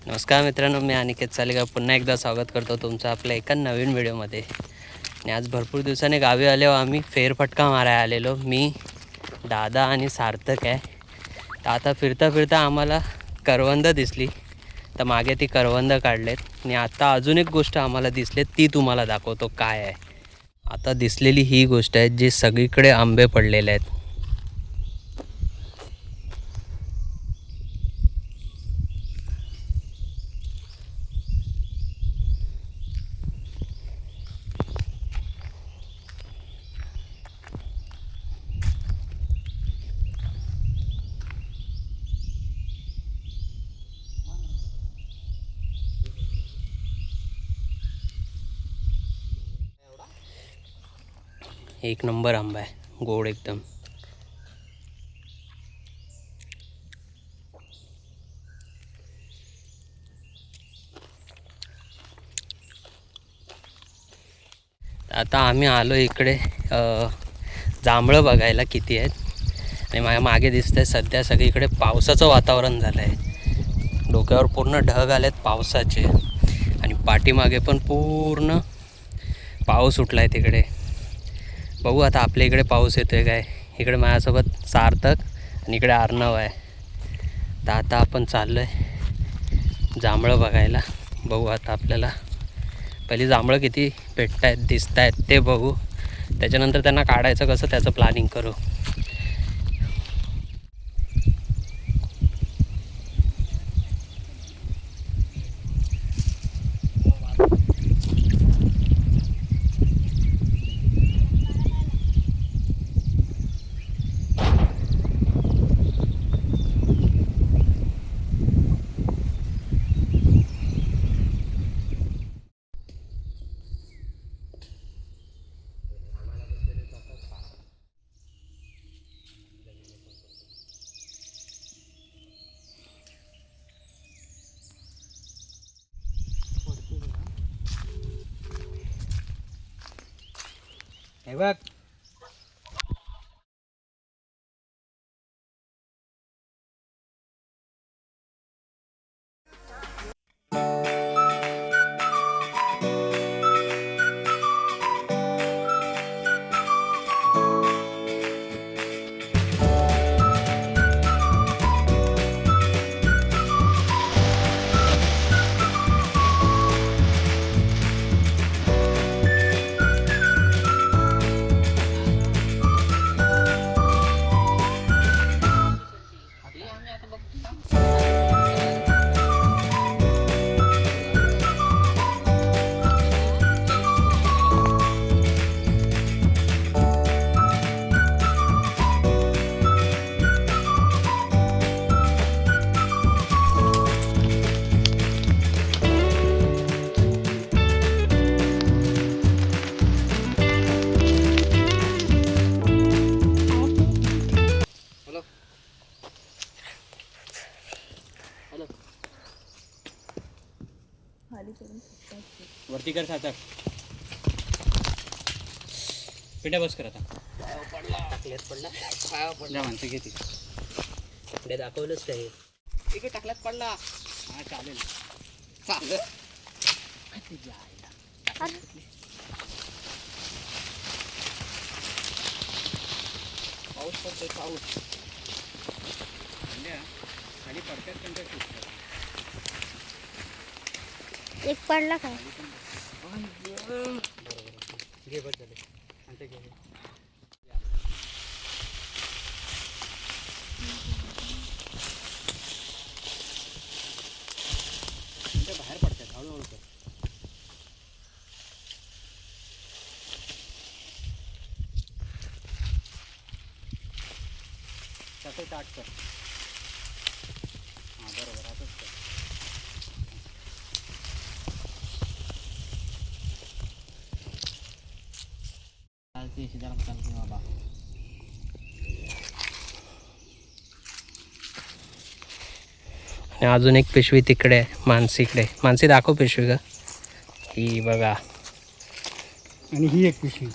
नमस्कार मित्रांनो, मी अनिकेत चालेगाव पुन्हा एकदा स्वागत करतो तुमचं आपल्या एका नवीन व्हिडिओमध्ये. आणि आज भरपूर दिवसाने गावी आलो आम्ही फेरफटका मारायला आलेलो. मी, दादा आणि सार्थक आहे. तर आता फिरता फिरता आम्हाला करवंद दिसली, तर मागे ती करवंद काढलेत. आणि आता अजून एक गोष्ट आम्हाला दिसली, ती तुम्हाला दाखवतो काय आहे. आता दिसलेली ही गोष्ट आहे जी सगळीकडे आंबे पडलेले आहेत. एक नंबर आंबा आहे, गोड एकदम. आता आम्ही आलो इकडे जांभळं बघायला किती आहेत. आणि माझ्या मागे दिसतंय सध्या सगळीकडे पावसाचं वातावरण झालं आहे. डोक्यावर पूर्ण ढग आलेत पावसाचे, आणि पाठीमागे पण पूर्ण पाऊस उठला आहे तिकडे. बघू आता आपल्या इकडे पाऊस येतो आहे काय. इकडे माझ्यासोबत सार्थक आणि इकडे अर्णव आहे. तर आता आपण चाललो आहे जांभळं बघायला. बघू आता आपल्याला पहिली जांभळं किती भेटत आहेत दिसत आहेत ते बघू, त्याच्यानंतर त्यांना काढायचं कसं त्याचं प्लॅनिंग करू. हे बघ, वरती कर सार्थक. पिंड्या बस कर आता. टाकल्यात पडला माणसं घेते पुढे दाखवलंच काय इकडे टाकल्यात पडला. हा चालेल चालेल. पाऊस पडतोय पाऊस. खाली पडतात त्यांच्या सुटतात. एक पडला काय घे बस झाले आणि घे. बाहेर पडतात हळूहळू कर. तसं ताट कर. हां बरोबर असंच कर. बाबा आणि अजून एक पिशवी तिकडे आहे मानसीकडे. मानसी दाखव पिशवी का. ही बघा, आणि ही एक पिशवी.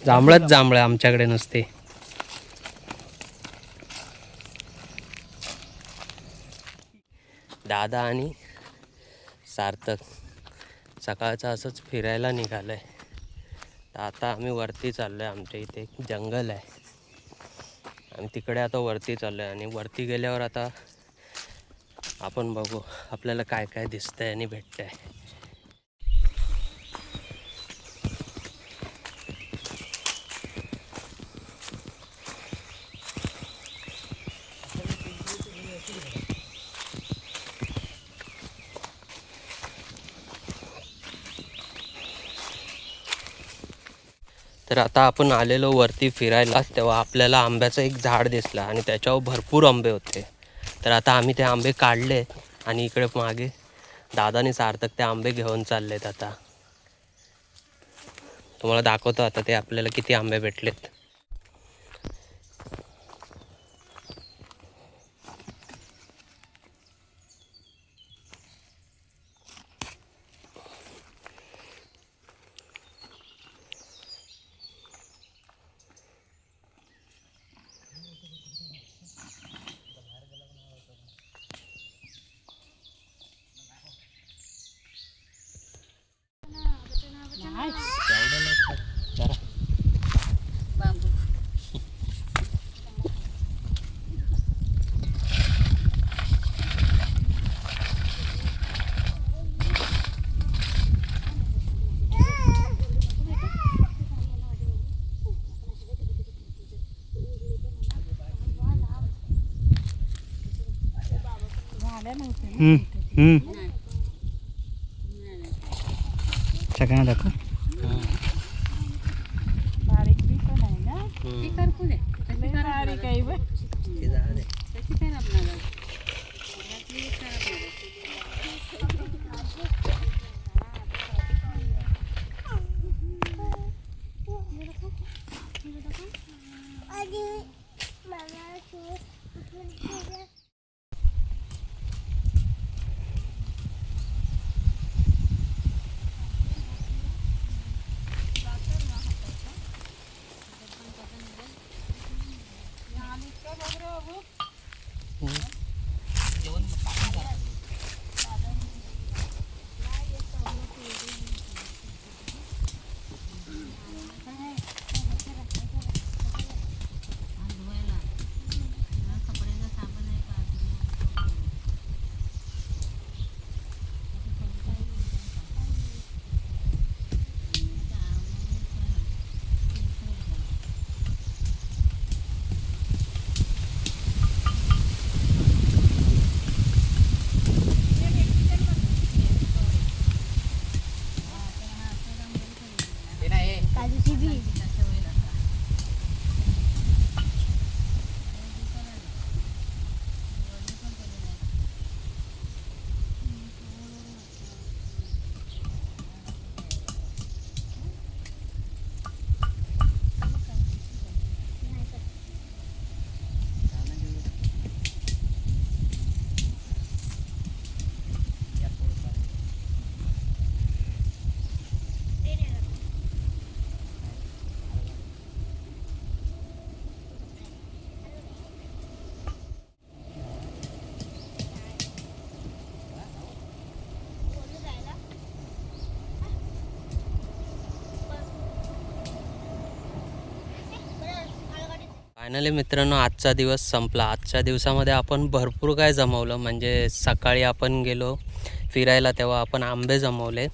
जांभळंच जांभळं आमच्याकडे नसते. दादा आणि सार्थक सकाळचं असंच फिरायला निघालं आहे. तर आता आम्ही वरती चाललो आहे. आमच्या इथे एक जंगल आहे आणि तिकडे आता वरती चाललो आहे. आणि वरती गेल्यावर आता आपण बघू आपल्याला काय काय दिसतंय आणि भेटतंय. तर आता आपण आलेलो वरती फिरायला, तेव्हा आपल्याला आंब्याचं एक झाड दिसलं आणि त्याच्यावर भरपूर आंबे होते. तर आता आम्ही ते आंबे काढले आणि इकडे मागे दादानी सार्थक ते आंबे घेऊन चाललेत. आता तुम्हाला दाखवतो आता ते आपल्याला किती आंबे भेटलेत. सगळ्यांना दाखव. बारीक बी पण आहे ना. हम्म. ती करपूर आहे. कशी बारीक आहे बघ. ते झाड आहे. कशी काय आपणाला घरातली एक काजूची बी. फायनली मित्रांनो आजचा दिवस संपला. आजच्या दिवसामध्ये आपण भरपूर काय जमवलं. म्हणजे सकाळी आपण गेलो फिरायला तेव्हा आपण आंबे जमवले,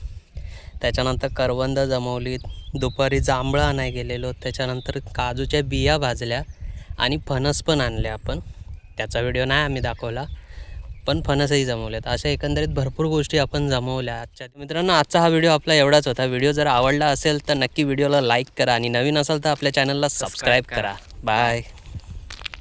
त्याच्यानंतर करवंद जमवली, दुपारी जांभळं आणाय गेलेलो, त्याच्यानंतर काजूच्या बिया भाजल्या आणि फणस पण आणले आपण. त्याचा व्हिडिओ नाही आम्ही दाखवला, पण फणसही जमवलेत. अशा एकंदरीत भरपूर गोष्टी आपण जमवल्या आजच्या. मित्रांनो आजचा हा व्हिडिओ आपला एवढाच होता. व्हिडिओ जर आवडला असेल तर नक्की व्हिडिओला लाईक करा आणि नवीन असाल तर आपल्या चॅनलला सबस्क्राईब करा. बाय.